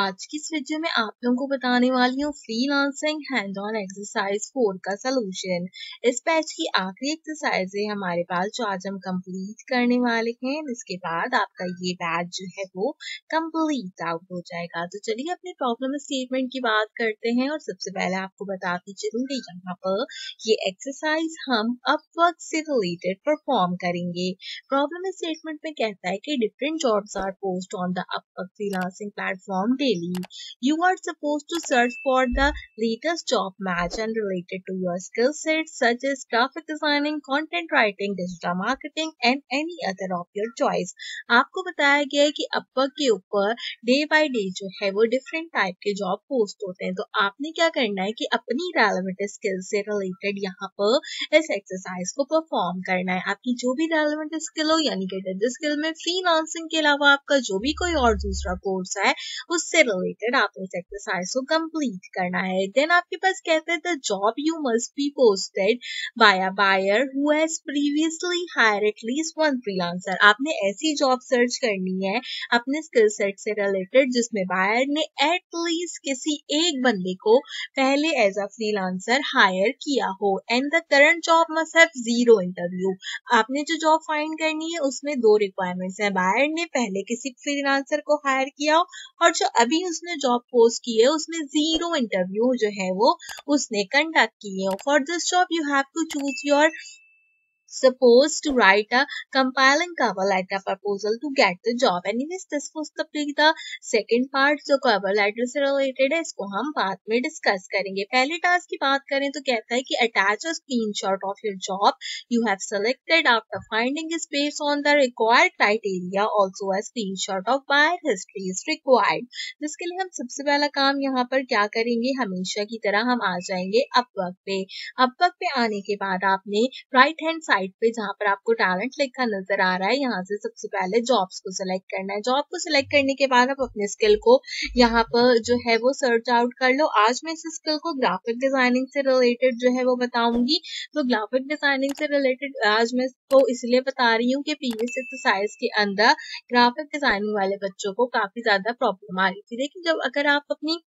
आज की इस वीडियो में आप लोगों को बताने वाली हूँ फ्रीलांसिंग हैंड ऑन एक्सरसाइज 4 का सलूशन। इस बैच की आखिरी एक्सरसाइज है हमारे पास जो आज हम कंप्लीट करने वाले हैं। इसके बाद आपका ये बैच जो है वो कंप्लीट आउट हो जाएगा। तो चलिए अपने प्रॉब्लम स्टेटमेंट की बात करते हैं और सबसे पहले आपको बताती चलूंगी यहाँ पर ये एक्सरसाइज हम अपवर्क से रिलेटेड परफॉर्म करेंगे। प्रॉब्लम स्टेटमेंट में कहता है कि different jobs R post on the Upwork freelancing platform daily. You are supposed to search for the latest job match and related to your skill sets such as graphic designing, content writing, digital marketing and any other of your choice. आपको बताया गया है कि Upwork के ऊपर day by day जो है वो डिफरेंट टाइप के जॉब पोस्ट होते हैं। तो आपने क्या करना है कि अपनी रेलेवेंट स्किल से रिलेटेड यहाँ पर इस एक्सरसाइज को परफॉर्म करना है। आपकी जो भी रेलेवेंट स्किल हो यानी कि स्किल में फ्रीलांसिंग के अलावा आपका जो भी कोई और दूसरा कोर्स है उससे रिलेटेड आपने इस एक्सरसाइज को कंप्लीट करना है। देन आपके पास कहते हैं the job you must be posted by a buyer who has previously hire at least one freelancer. आपने ऐसी जॉब सर्च करनी है अपने स्किल सेट से रिलेटेड जिसमें बायर ने एट लीस्ट किसी एक बंदे को पहले एज अ फ्रीलांसर हायर किया हो and the current job must have 0 interview. आपने जो जॉब फाइंड करनी है उसमें 2 रिक्वायरमेंट्स है, बायर ने पहले किसी फ्रीलांसर को हायर किया और जो अभी उसने जॉब पोस्ट की है उसमें 0 इंटरव्यू जो है वो उसने कंडक्ट किए हो। For this job you have to choose your supposed to write a compelling cover letter proposal to get the job. Anyways, this was the second part जो cover letter से related है, इसको हम बाद में discuss करेंगे। पहले टास्क की बात करें तो कहता है कि attach a screenshot of your job you have selected after finding is based on the required criteria. Also a screenshot of buyer history is required. जिसके लिए हम सबसे पहला काम यहाँ पर क्या करेंगे, हमेशा की तरह हम आ जाएंगे अपवर्क पे। अपवर्क पे आने के बाद आपने राइट हैंड साइड पे जहां पर आपको टैलेंट लिखा नजर आ रहा है यहाँ से सबसे पहले जॉब्स को सिलेक्ट करना है। जॉब को सिलेक्ट करने के बाद आप अपने स्किल को यहाँ पर जो है वो सर्च आउट कर लो। आज मैं इस स्किल को ग्राफिक डिजाइनिंग से रिलेटेड जो है वो बताऊंगी। तो ग्राफिक डिजाइनिंग से रिलेटेड आज मैं इसको इसलिए बता रही हूँ कि प्रीवियस एक्सरसाइज के अंदर ग्राफिक डिजाइनिंग वाले बच्चों को काफी ज्यादा प्रॉब्लम आ रही थी। लेकिन जब अगर आप अपनी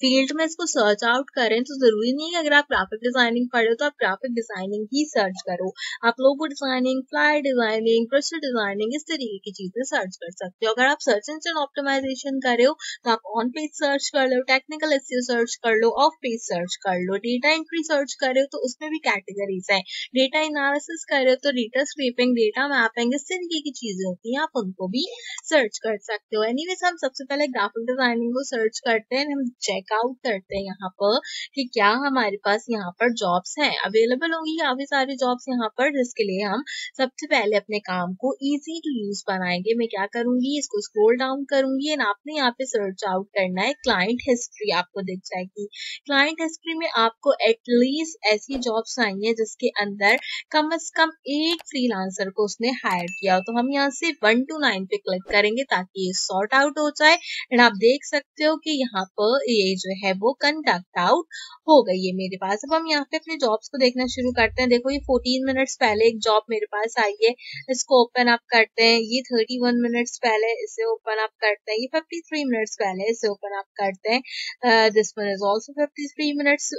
फील्ड में इसको सर्च आउट करें तो जरूरी नहीं है अगर आप ग्राफिक डिजाइनिंग पढ़े हो तो आप ग्राफिक डिजाइनिंग ही सर्च करो। आप logo designing, flyer designing, poster designing इस तरीके की चीजें सर्च कर सकते हो। अगर आप सर्च इंजन ऑप्टिमाइजेशन कर रहे हो तो आप ऑन पेज सर्च कर लो, टेक्निकल एसईओ सर्च कर लो, ऑफ पेज सर्च कर लो, डेटा एंट्री सर्च कर रहे हो तो उसमें भी कैटेगरीज है, डेटा एनालिसिस कर रहे हो तो डेटा स्क्रेपिंग, डेटा मैपिंग इस तरीके की चीजें होती हैं, आप उनको भी सर्च कर सकते हो। एनीवेज हम सबसे पहले ग्राफिक डिजाइनिंग को सर्च करते हैं, हम चेक आउट करते हैं यहाँ पर कि क्या हमारे पास यहाँ पर जॉब्स हैं, अवेलेबल होंगी काफी सारी जॉब्स यहाँ पर, जिसके लिए हम सबसे पहले अपने काम को इजी टू यूज बनाएंगे। मैं क्या करूंगी, इसको स्क्रॉल डाउन करूंगी एंड आपने यहाँ पे सर्च आउट करना है क्लाइंट हिस्ट्री, आपको दिख जाएगी। क्लाइंट हिस्ट्री में आपको एटलीस्ट ऐसी जॉब्स आई है जिसके अंदर कम से कम एक फ्रीलांसर को उसने हायर किया हो। तो हम यहाँ से 1 to 9 पे क्लिक करेंगे ताकि ये सॉर्ट आउट हो जाए एंड आप देख सकते हो कि यहाँ पर ये जो है वो कंडक्ट आउट हो गई है मेरे पास। अब हम यहाँ पे अपने जॉब्स को देखना शुरू करते हैं। देखो ये 14 मिनट्स पहले एक जॉब मेरे पास आई है, इसको ओपन अप करते हैं। ये 31 मिनट्स पहले इसे ओपन अप करते हैं। ये 53 मिनट्स पहले इसे ओपन अप करते हैं। This one is also 53 minutes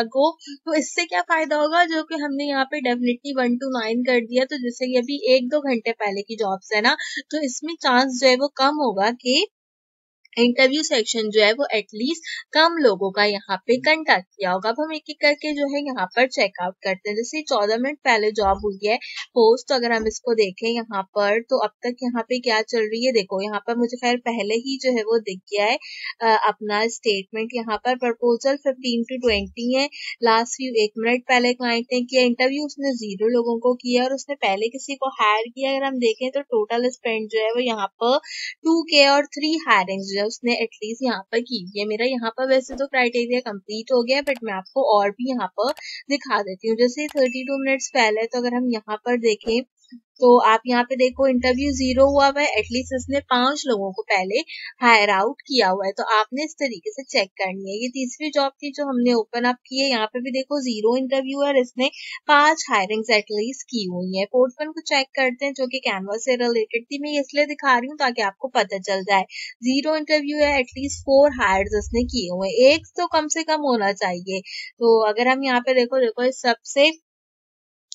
ago. तो इससे क्या फायदा होगा, जो कि हमने यहाँ पे डेफिनेटली 1 to 9 कर दिया, तो जैसे कि अभी 1-2 घंटे पहले की जॉब्स है ना, तो इसमें चांस जो है वो कम होगा कि इंटरव्यू सेक्शन जो है वो एटलीस्ट कम लोगों का यहाँ पे कंडक्ट किया होगा। अब हम एक एक करके जो है यहाँ पर चेकआउट करते हैं। जैसे 14 मिनट पहले जॉब हुई है पोस्ट, तो अगर हम इसको देखें यहाँ पर तो अब तक यहाँ पे क्या चल रही है, देखो यहाँ पर मुझे खैर पहले ही जो है वो दिख गया है अपना स्टेटमेंट। यहाँ पर प्रपोजल 15 to 20 है, लास्ट व्यू 1 मिनट पहले क्लाइंट ने किया, इंटरव्यू उसने 0 लोगों को किया और उसने पहले किसी को हायर किया। अगर हम देखें तो टोटल स्पेंड जो है वो यहाँ पर 2K और 3 हायरिंग जो है उसने एटलीस्ट यहाँ पर की है। मेरा यहाँ पर वैसे तो क्राइटेरिया कंप्लीट हो गया, बट मैं आपको और भी यहाँ पर दिखा देती हूँ। जैसे 32 मिनट्स पहले, तो अगर हम यहाँ पर देखें तो आप यहाँ पे देखो इंटरव्यू 0 हुआ है, एटलीस्ट इसने 5 लोगों को पहले हायर आउट किया हुआ है, तो आपने इस तरीके से चेक करनी है। ये तीसरी जॉब थी जो हमने ओपन अप की है, यहाँ पे भी देखो 0 इंटरव्यू है और इसने 5 हायरिंग्स एटलीस्ट की हुई है। फोर्थ वन को चेक करते हैं जो कि कैनवास से रिलेटेड थी, मैं इसलिए दिखा रही हूँ ताकि आपको पता चल जाए। 0 इंटरव्यू है, एटलीस्ट 4 हायर्स इसने किए हुए, एक तो कम से कम होना चाहिए। तो अगर हम यहाँ पे देखो इस सबसे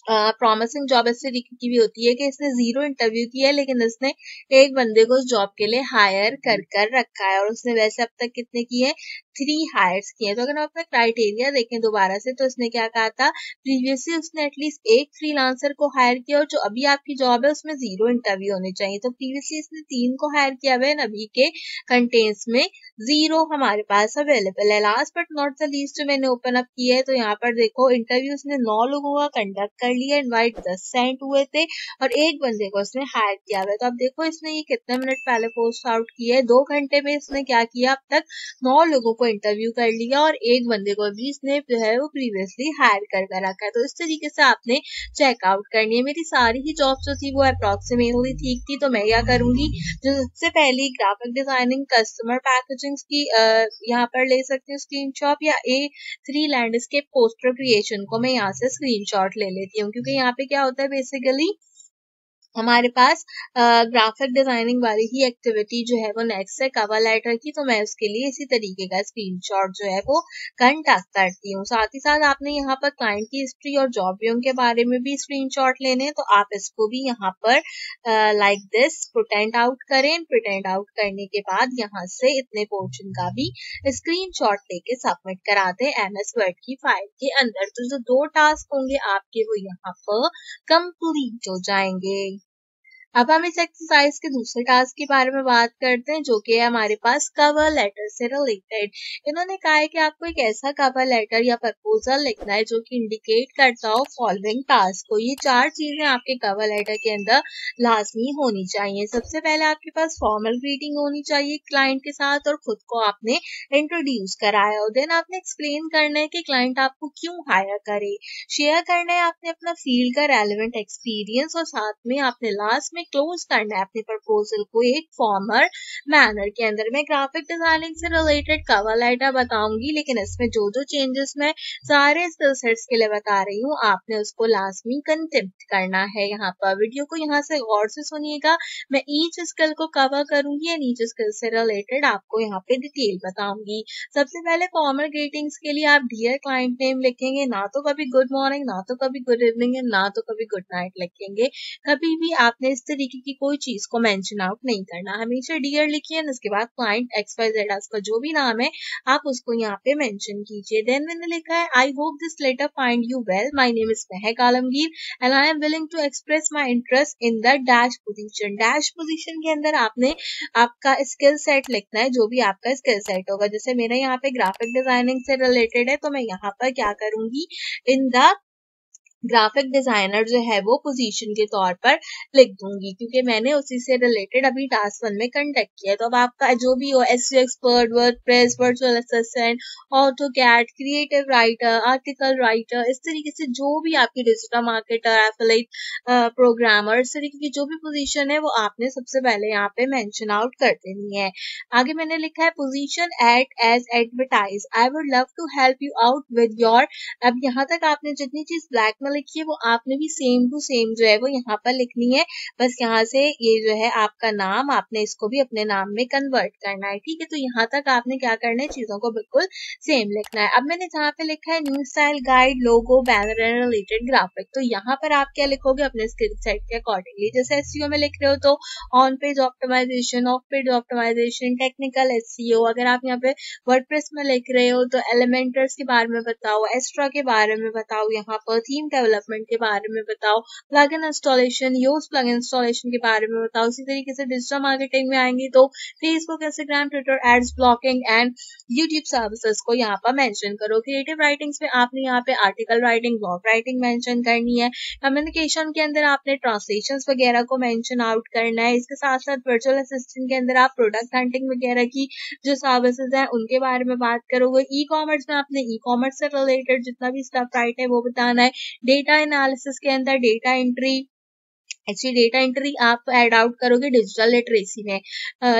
प्रॉमिसिंग जॉब इस तरीके की भी होती है कि इसने 0 इंटरव्यू किया है लेकिन इसने एक बंदे को उस जॉब के लिए हायर कर रखा है और उसने वैसे अब तक कितने किए, 3 हायर्स किए हैं। तो अगर हम अपना क्राइटेरिया देखें दोबारा से, तो उसने क्या कहा था, प्रीवियसली उसने एटलीस्ट एक फ्रीलांसर को हायर किया और जो अभी आपकी जॉब है उसमें 0 इंटरव्यू होने चाहिए। तो प्रीवियसली इसने 3 को हायर किया हुआ है, अभी के कंटेंट्स में 0 हमारे पास अवेलेबल है। Last but not the least जो मैंने ओपन अप किया है, तो यहाँ पर देखो इंटरव्यू उसने 9 लोगों का कंडक्ट कर लिया, इनवाइट 10 सेंड हुए थे और एक बंदे को उसने हायर किया हुआ है। तो अब देखो इसने ये कितने मिनट पहले पोस्ट आउट किया है, 2 घंटे में इसने क्या किया, अब तक 9 लोगों को इंटरव्यू कर लिया और एक बंदे को भी इसने जो है वो प्रीवियसली हायर कर रखा है। तो इस तरीके से आपने चेकआउट करनी है। मेरी सारी ही जॉब जो थी वो अप्रोक्सीमेटली ठीक थी, तो मैं क्या करूंगी, जो सबसे पहली ग्राफिक डिजाइनिंग कस्टमर पैकेजिंग की यहाँ पर ले सकती हूँ स्क्रीनशॉट, या A3 लैंडस्केप पोस्टर क्रिएशन को मैं यहाँ से स्क्रीनशॉट ले लेती हूँ, क्योंकि यहाँ पे क्या होता है बेसिकली हमारे पास ग्राफिक डिजाइनिंग वाली ही एक्टिविटी जो है वो नेक्स्ट है कवर लेटर की, तो मैं उसके लिए इसी तरीके का स्क्रीनशॉट जो है वो कंडक्ट करती हूँ। साथ ही साथ आपने यहाँ पर क्लाइंट की हिस्ट्री और जॉब व्यू के बारे में भी स्क्रीनशॉट लेने हैं, तो आप इसको भी यहाँ पर लाइक दिस प्रिटेंड आउट करें। प्रिटेंड आउट करने के बाद यहाँ से इतने पोर्शन का भी स्क्रीनशॉट लेके सबमिट करा दें MS वर्ड की फाइल के अंदर। तो जो 2 टास्क होंगे आपके वो यहाँ पर कंप्लीट हो जाएंगे। अब हम इस एक्सरसाइज के दूसरे टास्क के बारे में बात करते हैं जो कि है हमारे पास कवर लेटर से रिलेटेड। इन्होंने कहा है कि आपको एक ऐसा कवर लेटर या प्रपोजल लिखना है जो कि इंडिकेट करता हो फॉलोइंग टास्क को। ये 4 चीजें आपके कवर लेटर के अंदर लाजमी होनी चाहिए। सबसे पहले आपके पास फॉर्मल ग्रीटिंग होनी चाहिए क्लाइंट के साथ और खुद को आपने इंट्रोड्यूस कराया हो। देन आपने एक्सप्लेन करना है कि क्लाइंट आपको क्यों हायर करे। शेयर करना है आपने अपना फील्ड का रेलेवेंट एक्सपीरियंस और साथ में आपने लास्ट में क्लोज करना है अपने प्रपोजल को एक फॉर्मल मैनर के अंदर। मैं ग्राफिक डिजाइनिंग से रिलेटेड कवर लेटर बताऊंगी, लेकिन इसमें जो जो चेंजेस मैं सारे स्किल सेट्स के लिए बता रही हूँ आपने उसको लाजमी कंटेम्प्ट करना है। यहाँ पर वीडियो को यहाँ से गौर से सुनिएगा, मैं ईच स्किल को कवर करूंगी एंड ईच स्किल से रिलेटेड आपको यहाँ पे डिटेल बताऊंगी। सबसे पहले फॉर्मल ग्रीटिंग्स के लिए आप डियर क्लाइंट नेम लिखेंगे, ना तो कभी गुड मॉर्निंग, ना तो कभी गुड इवनिंग, ना तो कभी गुड नाइट लिखेंगे। कभी भी आपने इस तरीके की कोई चीज को मेंशन आउट नहीं करना, हमेशा डियर लिखिए। उसके बाद क्लाइंट XYZ उसका जो भी नाम है आप उसको यहाँ पे मेंशन कीजिए। देन मैंने लिखा है I hope this letter find you well, my name is Mahak Alamgir and I am willing to express my interest in the dash position. Dash position के अंदर आपने आपका स्किल सेट लिखना है, जो भी आपका स्किल सेट होगा। जैसे मेरा यहाँ पे ग्राफिक डिजाइनिंग से रिलेटेड है, तो मैं यहाँ पर क्या करूंगी, इन द ग्राफिक डिजाइनर जो है वो पोजीशन के तौर पर लिख दूंगी, क्योंकि मैंने उसी से रिलेटेड अभी टास्क 1 में कंडक्ट किया। तो अब आपका जो भी हो, SEO expert, WordPress, virtual assistant, AutoCAD, creative writer, article writer, इस तरीके से जो भी आपकी डिजिटल मार्केटर, एफिलिएट प्रोग्रामर, इस तरीके की जो भी पोजीशन है वो आपने सबसे पहले यहाँ पे मेंशन आउट कर देनी है। आगे मैंने लिखा है position at as advertise, I would love to help you out with your. अब यहाँ तक आपने जितनी चीज ब्लैक में लिखी है वो आपने भी सेम टू सेम जो है वो यहाँ पर लिखनी है। बस यहाँ से ये जो है आपका नाम, आपने इसको भी अपने नाम में कन्वर्ट करना है, ठीक है। तो यहाँ तक आपने क्या करना है, चीजों को बिल्कुल सेम लिखना है। अब मैंने जहाँ पे लिखा है new style guide, logo, banner and related graphic, तो यहाँ पर आप क्या लिखोगे अपने स्किल सेट के अकॉर्डिंगली। जैसे SEO में लिख रहे हो तो on page optimisation, off page optimisation, technical SEO। अगर आप यहाँ पे वर्डप्रेस में लिख रहे हो तो एलिमेंटर्स के बारे में बताओ, एस्ट्रा के बारे में बताओ, यहाँ पर थीम डेवलपमेंट के बारे में बताओ, plugin installation, use plugin installation के बारे में बताओ। इसी तरीके से डिजिटल मार्केटिंग में आएंगी तो Facebook, Instagram, Twitter ads, blogging and YouTube services को यहाँ पर मेंशन करो। क्रिएटिव राइटिंग्स में आपने यहाँ पे article writing, blog writing mention करनी है। कम्युनिकेशन के अंदर आपने ट्रांसलेशन वगैरह को मेंशन आउट करना है। इसके साथ साथ वर्चुअल असिस्टेंट के अंदर आप प्रोडक्ट हंटिंग वगैरह की जो सर्विसेज हैं उनके बारे में बात करोगे। ई कॉमर्स में आपने ई कॉमर्स से रिलेटेड जितना भी स्टफ राइट है वो बताना है। डेटा एनालिसिस के अंदर data entry, actually data entry आप ऐड आउट करोगे डिजिटल लिटरेसी में।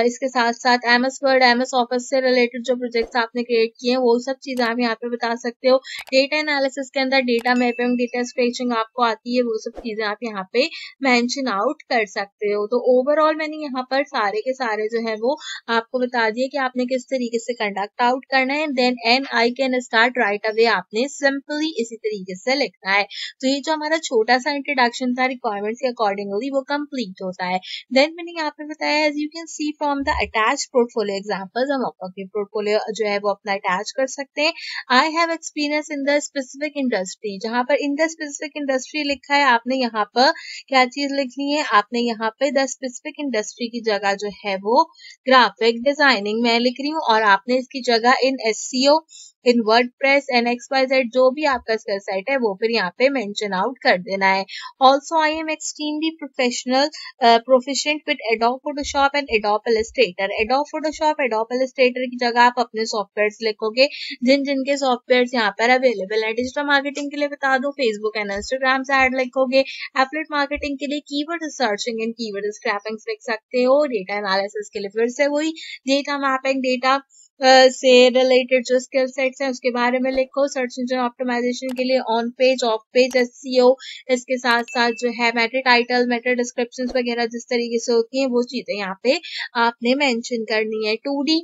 इसके साथ साथ एमएस वर्ड, एमएस ऑफिस से रिलेटेड जो प्रोजेक्ट्स आपने क्रिएट किए हैं वो सब चीज़ें आप यहाँ पे बता सकते हो। डेटा एनालिसिस के अंदर डेटा मैपिंग, डेटा स्ट्रेचिंग आपको आती है, वो सब चीज़ें आप यहाँ पे मेंशन आउट कर सकते हो। तो ओवरऑल मैंने यहाँ पर सारे के सारे जो है वो आपको बता दिए कि आपने किस तरीके से कंडक्ट आउट करना है। Then and I can start right away आपने सिंपली इसी तरीके से लिखना है। तो ये जो हमारा छोटा सा इंट्रोडक्शन था रिक्वायरमेंट्स के अकॉर्डिंगली वो कंप्लीट होता है। देन मैंने यहाँ पे बताया as you can see from the attach portfolio examples, हम अपने पोर्टफोलियो जो है वो अपना अटैच कर सकते हैं। I have experience in the specific industry, जहां पर इन द स्पेसिफिक इंडस्ट्री लिखा है, आपने यहाँ पर क्या चीज लिखनी है, आपने यहाँ पे द स्पेसिफिक इंडस्ट्री की जगह जो है वो ग्राफिक डिजाइनिंग मैं लिख रही हूँ, और आपने इसकी जगह in SCO, in WordPress and XYZ जो भी आपका स्किल सेट है वो फिर यहाँ पे मेंशन आउट कर देना है। Also I am extremely professional proficient with adobe Photoshop and adobe Illustrator. Adobe Photoshop, adobe Illustrator की जगह आप अपने सॉफ्टवेयर्स लिखोगे जिनके सॉफ्टवेयर्स यहाँ पर अवेलेबल है। डिजिटल मार्केटिंग के लिए बता दो फेसबुक एंड इंस्टाग्राम से ऐड लिखोगे। एफिलिएट मार्केटिंग के लिए keyword searching and keyword scraping लिख सकते हो। डेटा एनालिसिस के लिए फिर से वही डेटा मैपिंग, डेटा से रिलेटेड जो स्किल सेट्स हैं उसके बारे में लिखो। सर्च इंजन ऑप्टिमाइजेशन के लिए on page, of page SEO, इसके साथ साथ जो है मेटा टाइटल, मेटा डिस्क्रिप्शंस वगैरह जिस तरीके से होती हैं वो चीजें यहाँ पे आपने मेंशन करनी है। 2D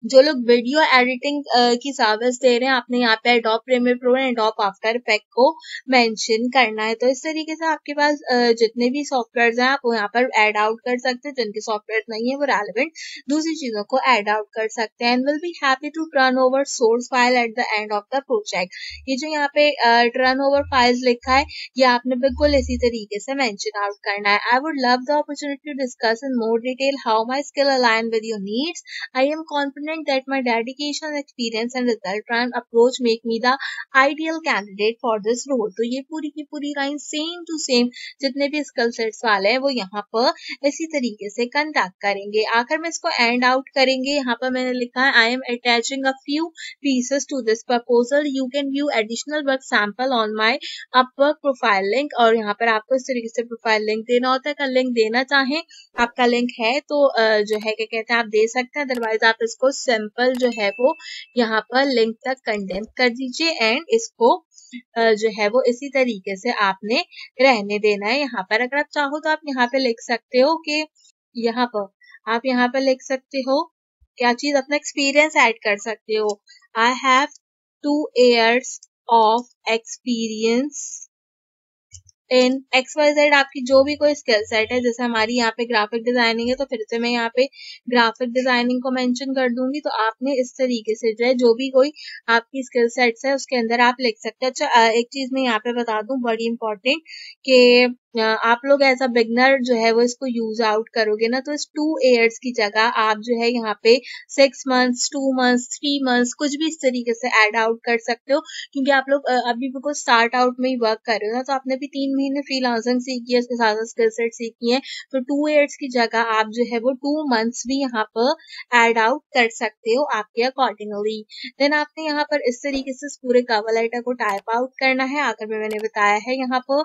जो लोग वीडियो एडिटिंग की सर्विस दे रहे हैं आपने यहाँ पे Adobe Premiere Pro and Adobe After Effect को मेंशन करना है। तो इस तरीके से आपके पास जितने भी सॉफ्टवेयर्स हैं आप वो यहाँ पर ऐड आउट कर सकते हैं। जिनके सॉफ्टवेयर नहीं है वो रेलेवेंट दूसरी चीजों को ऐड आउट कर सकते हैं। And will be happy to turn over source file at the end of the project. ये जो यहाँ पे टर्न ओवर फाइल्स लिखा है ये आपने बिल्कुल इसी तरीके से मेंशन आउट करना है। I would love the opportunity to discuss in more detail how my skill align with your needs. I am confident that my dedication, experience and result-driven approach make me the ideal candidate for this role। तो ये पूरी की पूरी line same to same जितने भी skill sets वाले हैं वो यहाँ पर इसी तरीके से कंडक्ट करेंगे। आखिर में इसको एंड आउट करेंगे। यहाँ पर मैंने लिखा है I am attaching a few pieces to this proposal. You can view additional work sample on my Upwork profile link। और यहाँ पर आपको इस तरीके से प्रोफाइल लिंक देना होता है। अगर लिंक देना चाहें आपका लिंक है तो जो है क्या कहते हैं आप दे सकते हैं, अदरवाइज आप इसको सिंपल जो है वो यहाँ पर लिंक तक कंडेंस कर दीजिए एंड इसको जो है वो इसी तरीके से आपने रहने देना है। यहाँ पर अगर आप चाहो तो आप यहाँ पे लिख सकते हो कि यहाँ पर आप यहाँ पर लिख सकते हो क्या चीज, अपना एक्सपीरियंस ऐड कर सकते हो। I have 2 years of experience in XYZ। आपकी जो भी कोई स्किल सेट है, जैसे हमारी यहाँ पे ग्राफिक डिजाइनिंग है तो फिर से मैं यहाँ पे ग्राफिक डिजाइनिंग को मेंशन कर दूंगी। तो आपने इस तरीके से जो है जो भी कोई आपकी स्किल सेट्स है उसके अंदर आप लिख सकते हैं। अच्छा एक चीज मैं यहाँ पे बता दूं बड़ी इंपॉर्टेंट कि आप लोग एज अ बिगनर जो है वो इसको यूज आउट करोगे ना तो इस 2 years की जगह आप जो है यहाँ पे 6 months, 2 months, 3 months कुछ भी इस तरीके से ऐड आउट कर सकते हो। क्योंकि आप लोग अभी बिल्कुल स्टार्ट आउट में ही वर्क कर रहे हो ना, तो आपने भी 3 महीने फ्रीलांसिंग सीखी है, उसके साथ स्किल सेट सीखी है। तो 2 years की जगह आप जो है वो 2 months भी यहाँ पर ऐड आउट कर सकते हो आपके अकॉर्डिंगली। देन आपने यहाँ पर इस तरीके से पूरे कवर लेटर को टाइप आउट करना है। आकर में मैंने बताया है यहाँ पर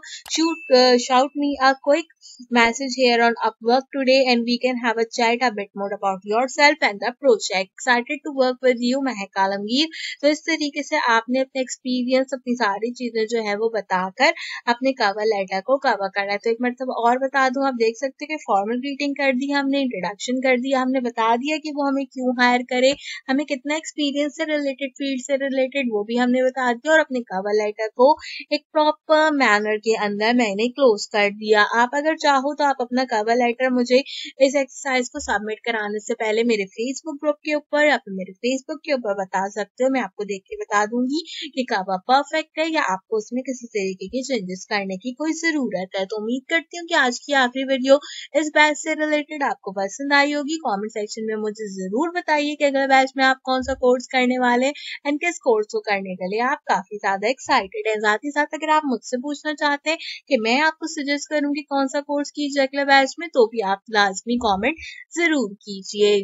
shout me a quick message here on Upwork today and we can have a chat a bit more about yourself and the project. Excited to work with you महक आलमगीर। तो इस तरीके से आपने अपने एक्सपीरियंस, अपनी सारी चीजें जो है वो बताकर अपने कवर लेटर को कवर करना है। तो एक मतलब और बता दूं, आप देख सकते हैं कि फॉर्मल ग्रीटिंग कर दी हमने, इंट्रोडक्शन कर दिया हमने, बता दिया कि वो हमें क्यों हायर करे, हमें कितना एक्सपीरियंस से रिलेटेड, फील्ड से रिलेटेड वो भी हमने बता दिया, और अपने कवर लेटर को एक प्रॉपर मैनर के अंदर मैंने क्लोज कर दिया। आप अगर चाहो तो आप अपना कवर लेटर मुझे इस एक्सरसाइज को सबमिट कराने से पहले मेरे फेसबुक ग्रुप के ऊपर या फिर मेरे फेसबुक के ऊपर बता सकते हो। मैं आपको देख के बता दूंगी कि कवर परफेक्ट है या आपको उसमें किसी तरीके की चेंजेस करने की कोई जरूरत है। तो उम्मीद करती हूँ कि आज की आखिरी वीडियो इस बैच से रिलेटेड आपको पसंद आई होगी। कमेंट सेक्शन में मुझे जरूर बताइए कि अगले बैच में आप कौन सा कोर्स करने वाले एंड किस कोर्स को करने के लिए आप काफी ज्यादा एक्साइटेड है। साथ ही साथ अगर आप मुझसे पूछना चाहते हैं कि मैं आपको सजेस्ट करूंगी कौन सा कोर्स कीजिए अगले बैच में, तो भी आप लाजमी कमेंट जरूर कीजिए।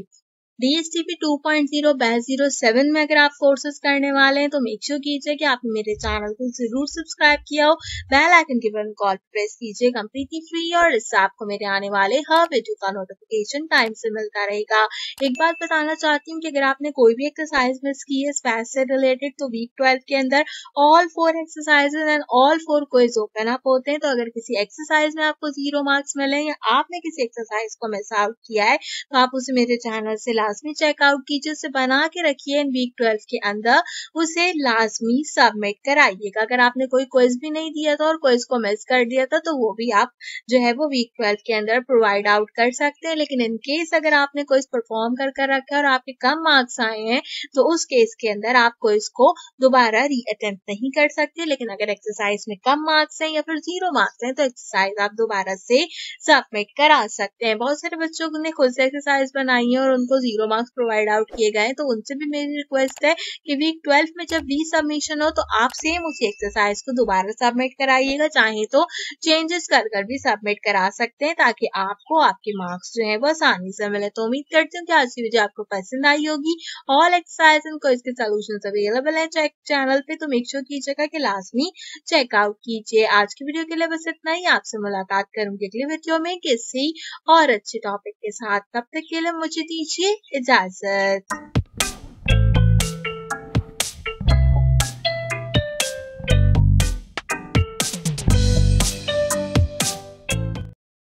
DSTP 2.0 बैच 07 में अगर आप कोर्सेज करने वाले हैं तो मेक श्योर कीजिए कि आपने मेरे चैनल को जरूर सब्सक्राइब किया हो, बेल आइकन के बटन कॉल प्रेस कीजिए, कंप्लीटली फ्री, और इससे आपको मेरे आने वाले हर वीडियो का नोटिफिकेशन टाइम से मिलता रहेगा। एक बात बताना चाहती हूँ कि अगर आपने कोई भी एक्सरसाइज मिस की है स्पैच से रिलेटेड तो वीक 12 के अंदर all 4 exercises and all 4 quiz open up होते हैं। तो अगर किसी एक्सरसाइज में आपको 0 मार्क्स मिले या आपने किसी एक्सरसाइज को मिस आउट किया है तो आप उसे मेरे चैनल से लाजमी चेकआउट कीजिए, उसे बना के रखिए इन वीक 12 के अंदर, उसे लाजमी सबमिट कराइएगा। अगर आपने कोई क्विज भी नहीं दिया था और क्विज को मिस कर दिया था तो वो भी आप जो है वो वीक 12 के अंदर प्रोवाइड आउट कर सकते हैं। लेकिन इन केस अगर आपने क्विज परफॉर्म कर रखा है और आपके कम मार्क्स आए हैं तो उस केस के अंदर आप क्विज को दोबारा री अटेम्प्ट नहीं कर सकते। लेकिन अगर एक्सरसाइज में कम मार्क्स हैं या फिर 0 मार्क्स हैं तो एक्सरसाइज आप दोबारा से सबमिट करा सकते हैं। बहुत सारे बच्चों ने खुद से एक्सरसाइज बनाई है और उनको 0 मार्क्स प्रोवाइड आउट किए गए, तो उनसे भी मेरी रिक्वेस्ट है कि वीक 12 में जब री सबमिशन हो तो आप सेम उसी एक्सरसाइज को दोबारा सबमिट कराइएगा, चाहे तो चेंजेस कर भी सबमिट करा सकते हैं ताकि आपको आपके मार्क्स जो है वो आसानी से मिले। तो उम्मीद करती हूँ कि आज की वीडियो आपको पसंद आई होगी। ऑल एक्सरसाइज एंड क्विज के सॉल्यूशंस अवेलेबल है चैनल पे, तो मेक श्योर कीजिएगा कि लाजमी चेकआउट कीजिए। आज की वीडियो के लिए बस इतना ही, आपसे मुलाकात करूंगी अगली वीडियो में किसी और अच्छे टॉपिक के साथ। तब तक के लिए मुझे दीजिए इजाजत।